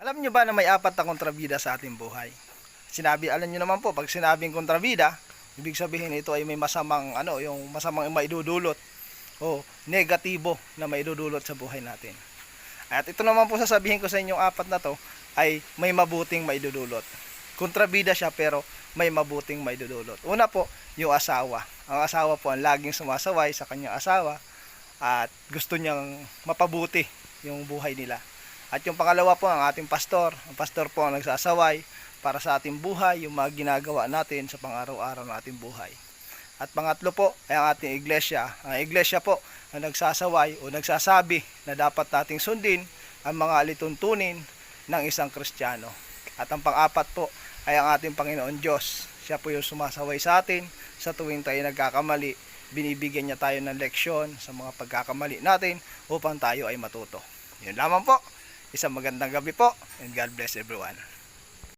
Alam nyo ba na may apat na kontrabida sa ating buhay? Alam nyo naman po, pag sinabing kontrabida, ibig sabihin ito ay may masamang, yung masamang maidudulot o negatibo na maidudulot sa buhay natin. At ito naman po sasabihin ko sa inyong apat na to ay may mabuting maidudulot. Kontrabida siya pero may mabuting maidudulot. Una po, yung asawa. Ang asawa po ang laging sumasaway sa kanyang asawa at gusto niyang mapabuti yung buhay nila. At yung pangalawa po, ang ating pastor. Ang pastor po ang nagsasaway para sa ating buhay, yung mga ginagawa natin sa pang-araw-araw ng ating buhay. At pangatlo po ay ang ating iglesia. Ang iglesia po ang nagsasaway o nagsasabi na dapat nating sundin ang mga alituntunin ng isang Kristiyano. At ang pang-apat po ay ang ating Panginoon Diyos. Siya po yung sumasaway sa atin sa tuwing tayo nagkakamali. Binibigyan niya tayo ng leksyon sa mga pagkakamali natin upang tayo ay matuto. Yun lamang po. Isang magandang gabi po and God bless everyone.